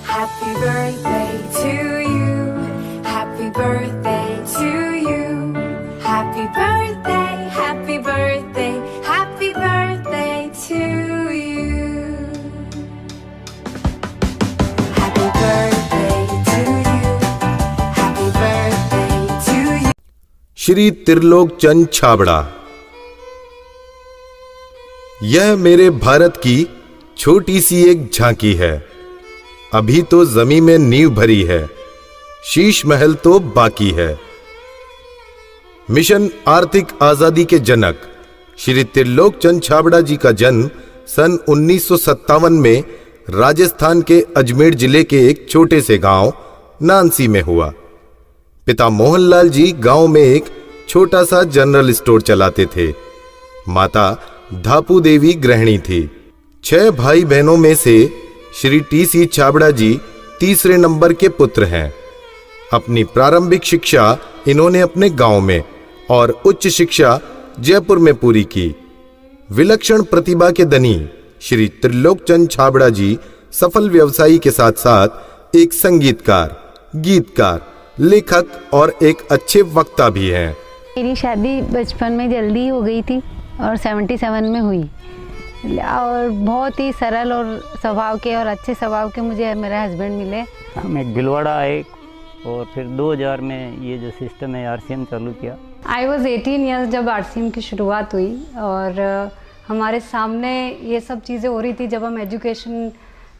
Happy birthday to you. Happy birthday to you. Happy birthday, happy birthday, happy birthday to you. Happy birthday to you. Happy birthday to you. Shri Trilok Chand Chhabra. यह मेरे भारत की छोटी सी एक झांकी है। अभी तो जमीन में नींव भरी है, शीश महल तो बाकी है। मिशन आर्थिक आजादी के जनक श्री त्रिलोक चंद छाबड़ा जी का जन्म सन 1957 में राजस्थान के अजमेर जिले के एक छोटे से गांव नानसी में हुआ। पिता मोहनलाल जी गांव में एक छोटा सा जनरल स्टोर चलाते थे। माता धापू देवी गृहिणी थी। 6 भाई बहनों में से श्री टी.सी. छाबड़ा जी तीसरे नंबर के पुत्र हैं। अपनी प्रारंभिक शिक्षा इन्होंने अपने गांव में और उच्च शिक्षा जयपुर में पूरी की। विलक्षण प्रतिभा के धनी श्री त्रिलोक चंद छाबड़ा जी सफल व्यवसायी के साथ साथ एक संगीतकार, गीतकार, लेखक और एक अच्छे वक्ता भी हैं। मेरी शादी बचपन में जल्दी हो गई थी और 77 में हुई और बहुत ही सरल और स्वभाव के और अच्छे स्वभाव के मुझे मेरे हस्बैंड मिले। हम एक भिलवाड़ा आए और फिर 2000 में ये जो सिस्टम है आरसीएम चालू किया। आई वॉज 18 ईयर्स जब आरसीएम की शुरुआत हुई और हमारे सामने ये सब चीज़ें हो रही थी जब हम एजुकेशन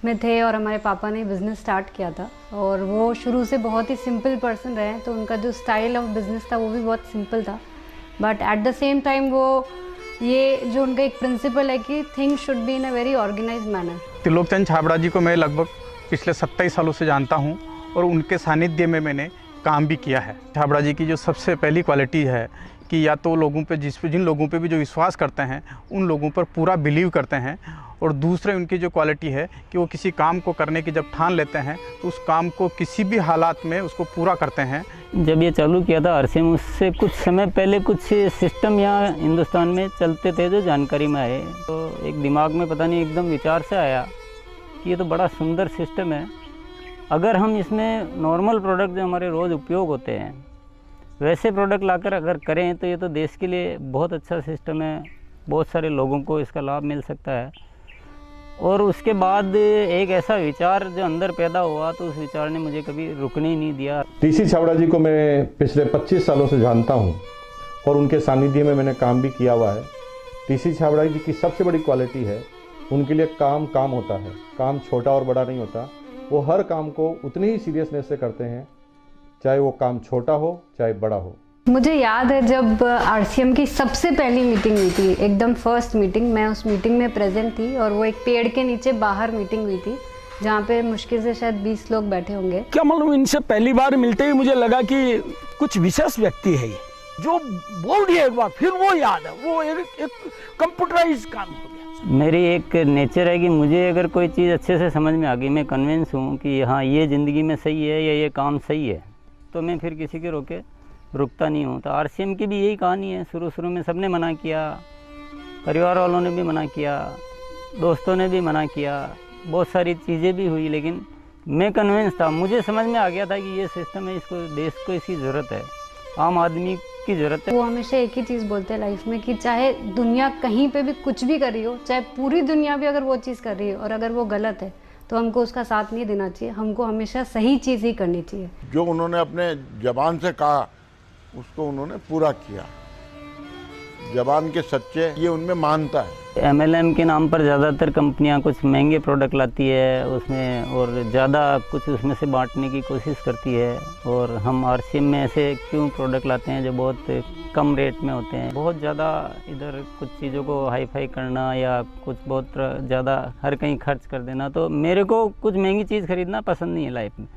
में थे और हमारे पापा ने बिज़नेस स्टार्ट किया था और वो शुरू से बहुत ही सिंपल पर्सन रहे हैं, तो उनका जो स्टाइल ऑफ बिज़नेस था वो भी बहुत सिंपल था। But at the same time वो ये जो उनका एक प्रिंसिपल है कि things should be in a very organised manner. Trilok Chand Chhabra ji को मैं लगभग पिछले 27 सालों से जानता हूं और उनके सानिध्य में मैंने काम भी किया है। छाबड़ा जी की जो सबसे पहली क्वालिटी है कि या तो लोगों पे जिन लोगों पे भी जो विश्वास करते हैं उन लोगों पर पूरा बिलीव करते हैं, और दूसरे उनकी जो क्वालिटी है कि वो किसी काम को करने की जब ठान लेते हैं तो उस काम को किसी भी हालात में उसको पूरा करते हैं। जब ये चालू किया था आरसीएम, उससे कुछ समय पहले कुछ सिस्टम यहाँ हिंदुस्तान में चलते थे जो जानकारी में आए, तो एक दिमाग में पता नहीं एकदम विचार से आया कि ये तो बड़ा सुंदर सिस्टम है। अगर हम इसमें नॉर्मल प्रोडक्ट जो हमारे रोज़ उपयोग होते हैं वैसे प्रोडक्ट लाकर अगर करें तो ये तो देश के लिए बहुत अच्छा सिस्टम है, बहुत सारे लोगों को इसका लाभ मिल सकता है। और उसके बाद एक ऐसा विचार जो अंदर पैदा हुआ तो उस विचार ने मुझे कभी रुकने ही नहीं दिया। टी.सी. छाबड़ा जी को मैं पिछले 25 सालों से जानता हूं और उनके सानिध्य में मैंने काम भी किया हुआ है। टी.सी. छाबड़ा जी की सबसे बड़ी क्वालिटी है उनके लिए काम होता है। काम छोटा और बड़ा नहीं होता, वो हर काम को उतनी ही सीरियसनेस से करते हैं, चाहे वो काम छोटा हो चाहे बड़ा हो। मुझे याद है जब आरसीएम की सबसे पहली मीटिंग हुई थी, एकदम फर्स्ट मीटिंग, मैं उस मीटिंग में प्रेजेंट थी और वो एक पेड़ के नीचे बाहर मीटिंग हुई थी जहाँ पे मुश्किल से शायद 20 लोग बैठे होंगे। क्या मालूम, इनसे पहली बार मिलते ही मुझे लगा कि कुछ विशेष व्यक्ति है ये, जो बोल दिया एक बार फिर वो याद है, वो एक कंप्यूटराइज काम हो गया। मेरी एक नेचर है कि मुझे अगर कोई चीज़ अच्छे से समझ में आ गई, मैं कन्विंस हूँ कि हाँ ये ज़िंदगी में सही है या ये काम सही है, तो मैं फिर किसी के रोके रुकता नहीं हूँ। तो आरसीएम की भी यही कहानी है। शुरू में सबने मना किया, परिवार वालों ने भी मना किया, दोस्तों ने भी मना किया, बहुत सारी चीज़ें भी हुई, लेकिन मैं कन्विंस था, मुझे समझ में आ गया था कि ये सिस्टम है, इसको देश को इसकी ज़रूरत है, आम आदमी की ज़रूरत है। वो हमेशा एक ही चीज़ बोलते हैं लाइफ में कि चाहे दुनिया कहीं पे भी कुछ भी कर रही हो, चाहे पूरी दुनिया भी अगर वो चीज़ कर रही है और अगर वो गलत है तो हमको उसका साथ नहीं देना चाहिए, हमको हमेशा सही चीज़ ही करनी चाहिए। जो उन्होंने अपने जबान से कहा उसको उन्होंने पूरा किया। जबान के सच्चे ये उनमें मानता है। एमएलएम के नाम पर ज़्यादातर कंपनियां कुछ महंगे प्रोडक्ट लाती है उसमें और ज़्यादा कुछ उसमें से बांटने की कोशिश करती है, और हम आरसीएम में ऐसे क्यों प्रोडक्ट लाते हैं जो बहुत कम रेट में होते हैं। बहुत ज़्यादा इधर कुछ चीज़ों को हाई फाई करना या कुछ बहुत ज़्यादा हर कहीं खर्च कर देना, तो मेरे को कुछ महंगी चीज़ खरीदना पसंद नहीं है लाइफ में।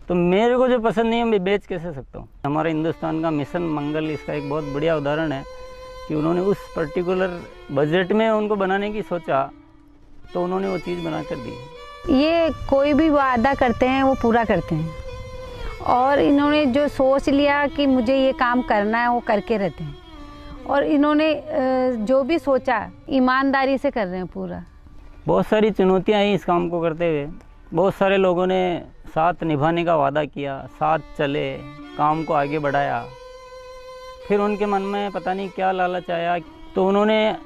तो मेरे को जो पसंद नहीं है मैं बेच कैसे सकता हूँ। हमारे हिंदुस्तान का मिशन मंगल इसका एक बहुत बढ़िया उदाहरण है कि उन्होंने उस पर्टिकुलर बजट में उनको बनाने की सोचा तो उन्होंने वो चीज़ बना कर दी। ये कोई भी वादा करते हैं वो पूरा करते हैं, और इन्होंने जो सोच लिया कि मुझे ये काम करना है वो करके रहते हैं, और इन्होंने जो भी सोचा ईमानदारी से कर रहे हैं पूरा। बहुत सारी चुनौतियाँ आई इस काम को करते हुए, बहुत सारे लोगों ने साथ निभाने का वादा किया, साथ चले, काम को आगे बढ़ाया। फिर उनके मन में पता नहीं क्या लालच आया, तो उन्होंने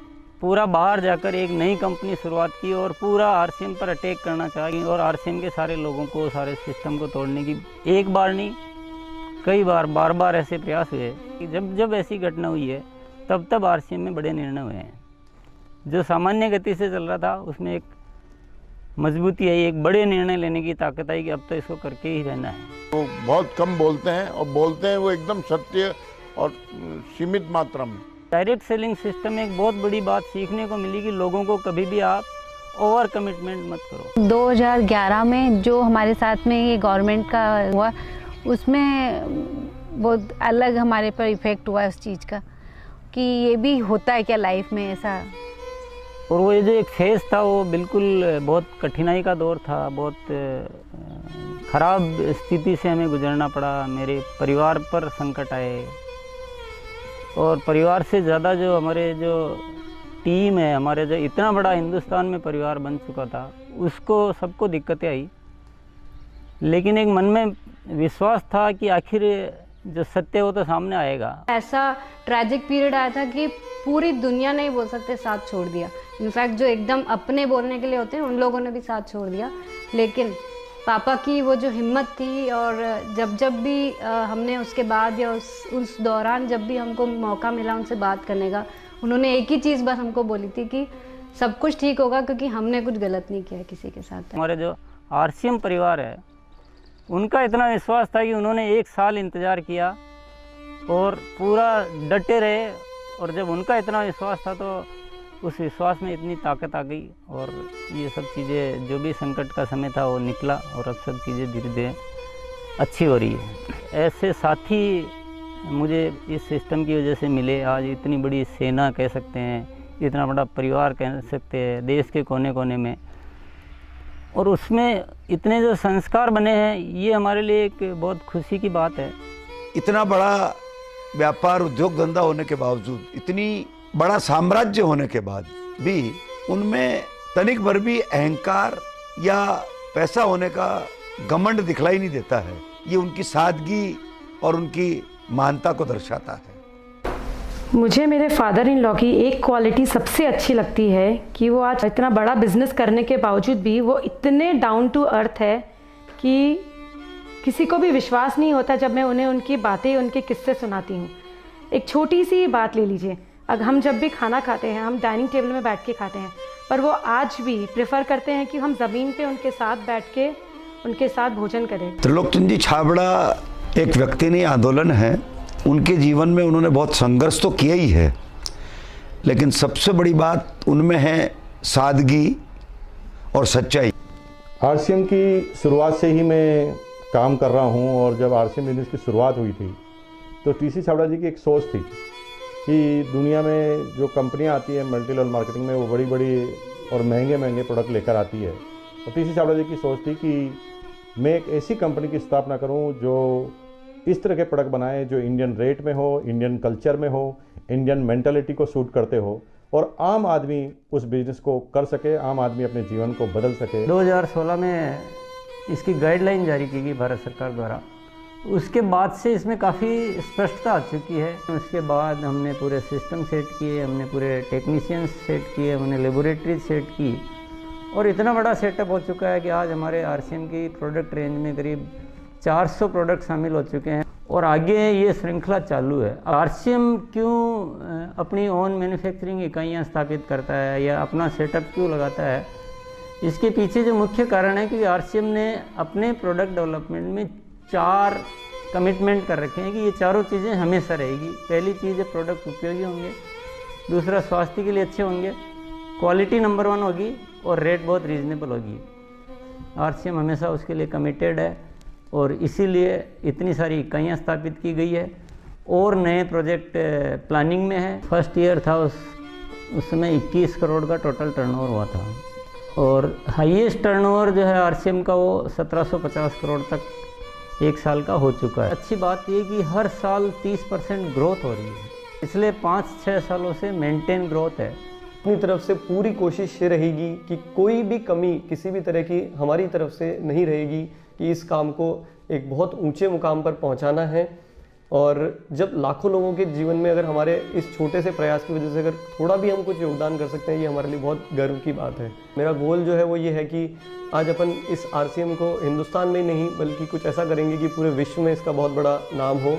पूरा बाहर जाकर एक नई कंपनी शुरुआत की और पूरा आरसीएम पर अटैक करना चाहिए और आरसीएम के सारे लोगों को, सारे सिस्टम को तोड़ने की एक बार नहीं कई बार बार ऐसे प्रयास हुए कि जब ऐसी घटना हुई है तब आरसीएम में बड़े निर्णय हुए हैं। जो सामान्य गति से चल रहा था उसमें एक मजबूती आई, एक बड़े निर्णय लेने की ताकत आई कि अब तो इसको करके ही रहना है। वो बहुत कम बोलते हैं और बोलते हैं वो एकदम सत्य और सीमित मात्रा में। डायरेक्ट सेलिंग सिस्टम में एक बहुत बड़ी बात सीखने को मिली कि लोगों को कभी भी आप ओवर कमिटमेंट मत करो। 2011 में जो हमारे साथ में ये गवर्नमेंट का हुआ, उसमें बहुत अलग हमारे पर इफ़ेक्ट हुआ उस चीज़ का कि ये भी होता है क्या लाइफ में ऐसा। और वो ये जो एक फेज़ था वो बिल्कुल बहुत कठिनाई का दौर था, बहुत ख़राब स्थिति से हमें गुजरना पड़ा। मेरे परिवार पर संकट आए और परिवार से ज़्यादा जो हमारे जो टीम है, हमारे जो इतना बड़ा हिंदुस्तान में परिवार बन चुका था, उसको सबको दिक्कतें आई। लेकिन एक मन में विश्वास था कि आखिर जो सत्य वो तो सामने आएगा। ऐसा ट्रैजिक पीरियड आया था कि पूरी दुनिया ने ही बोल सकते साथ छोड़ दिया। इनफैक्ट जो एकदम अपने बोलने के लिए होते हैं उन लोगों ने भी साथ छोड़ दिया। लेकिन पापा की वो जो हिम्मत थी, और जब भी हमने उसके बाद या उस दौरान जब भी हमको मौका मिला उनसे बात करने का, उन्होंने एक ही चीज़ बस हमको बोली थी कि सब कुछ ठीक होगा क्योंकि हमने कुछ गलत नहीं किया किसी के साथ। हमारे जो आरसीएम परिवार है उनका इतना विश्वास था कि उन्होंने 1 साल इंतज़ार किया और पूरा डटे रहे। और जब उनका इतना विश्वास था तो उस विश्वास में इतनी ताकत आ गई और ये सब चीज़ें, जो भी संकट का समय था वो निकला और अब सब चीज़ें धीरे धीरे अच्छी हो रही है। ऐसे साथी मुझे इस सिस्टम की वजह से मिले। आज इतनी बड़ी सेना कह सकते हैं, इतना बड़ा परिवार कह सकते हैं देश के कोने कोने में, और उसमें इतने जो संस्कार बने हैं, ये हमारे लिए एक बहुत खुशी की बात है। इतना बड़ा व्यापार उद्योग धंधा होने के बावजूद, इतनी बड़ा साम्राज्य होने के बाद भी उनमें तनिक भर भी अहंकार या पैसा होने का घमंड दिखलाई नहीं देता है। ये उनकी सादगी और उनकी महानता को दर्शाता है। मुझे मेरे फादर इन लॉ की एक क्वालिटी सबसे अच्छी लगती है कि वो आज इतना बड़ा बिजनेस करने के बावजूद भी वो इतने डाउन टू अर्थ है कि किसी को भी विश्वास नहीं होता जब मैं उन्हें उनकी बातें, उनके किस्से सुनाती हूँ। एक छोटी सी बात ले लीजिए, अगर हम जब भी खाना खाते हैं हम डाइनिंग टेबल में बैठ के खाते हैं, पर वो आज भी प्रेफर करते हैं कि हम ज़मीन पे उनके साथ बैठ के उनके साथ भोजन करें। त्रिलोकचंद जी छाबड़ा एक व्यक्ति नहीं, आंदोलन है। उनके जीवन में उन्होंने बहुत संघर्ष तो किया ही है, लेकिन सबसे बड़ी बात उनमें है सादगी और सच्चाई। आरसीएम की शुरुआत से ही मैं काम कर रहा हूं, और जब आरसीएम बिजनेस की शुरुआत हुई थी तो टीसी छाबड़ा जी की एक सोच थी कि दुनिया में जो कंपनियां आती है मल्टी लेवल मार्केटिंग में, वो बड़ी बड़ी और महंगे महंगे प्रोडक्ट लेकर आती है। और टीसी छाबड़ा जी की सोच थी कि मैं एक ऐसी कंपनी की स्थापना करूं जो इस तरह के प्रोडक्ट बनाए जो इंडियन रेट में हो, इंडियन कल्चर में हो, इंडियन मेंटालिटी को सूट करते हो, और आम आदमी उस बिजनेस को कर सके, आम आदमी अपने जीवन को बदल सके। 2016 में इसकी गाइडलाइन जारी की गई भारत सरकार द्वारा। उसके बाद से इसमें काफ़ी स्पष्टता आ चुकी है। उसके बाद हमने पूरे सिस्टम सेट किए, हमने पूरे टेक्नीशियंस सेट किए, हमने लेबोरेटरी सेट की, और इतना बड़ा सेटअप हो चुका है कि आज हमारे आरसीएम की प्रोडक्ट रेंज में करीब 400 प्रोडक्ट शामिल हो चुके हैं और आगे ये श्रृंखला चालू है। आरसीएम क्यों अपनी ओन मैन्युफैक्चरिंग इकाइयाँ स्थापित करता है या अपना सेटअप क्यों लगाता है, इसके पीछे जो मुख्य कारण है कि आरसीएम ने अपने प्रोडक्ट डेवलपमेंट में 4 कमिटमेंट कर रखे हैं कि ये चारों चीज़ें हमेशा रहेगी। पहली चीज़ है प्रोडक्ट उपयोगी होंगे, दूसरा स्वास्थ्य के लिए अच्छे होंगे, क्वालिटी नंबर 1 होगी और रेट बहुत रीजनेबल होगी। आरसीएम हमेशा उसके लिए कमिटेड है और इसीलिए इतनी सारी इकाइयाँ स्थापित की गई है और नए प्रोजेक्ट प्लानिंग में है। फर्स्ट ईयर था उस समय 21 करोड़ का टोटल टर्नओवर हुआ था और हाईएस्ट टर्नओवर जो है आरसीएम का वो 1750 करोड़ तक एक साल का हो चुका है। अच्छी बात ये कि हर साल 30% ग्रोथ हो रही है, पिछले 5-6 सालों से मेंटेन ग्रोथ है अपनी तरफ से पूरी कोशिश ये रहेगी कि कोई भी कमी किसी भी तरह की हमारी तरफ से नहीं रहेगी, कि इस काम को एक बहुत ऊंचे मुकाम पर पहुंचाना है। और जब लाखों लोगों के जीवन में अगर हमारे इस छोटे से प्रयास की वजह से अगर थोड़ा भी हम कुछ योगदान कर सकते हैं, ये हमारे लिए बहुत गर्व की बात है। मेरा गोल जो है वो ये है कि आज अपन इस RCM को हिंदुस्तान में नहीं बल्कि कुछ ऐसा करेंगे कि पूरे विश्व में इसका बहुत बड़ा नाम हो।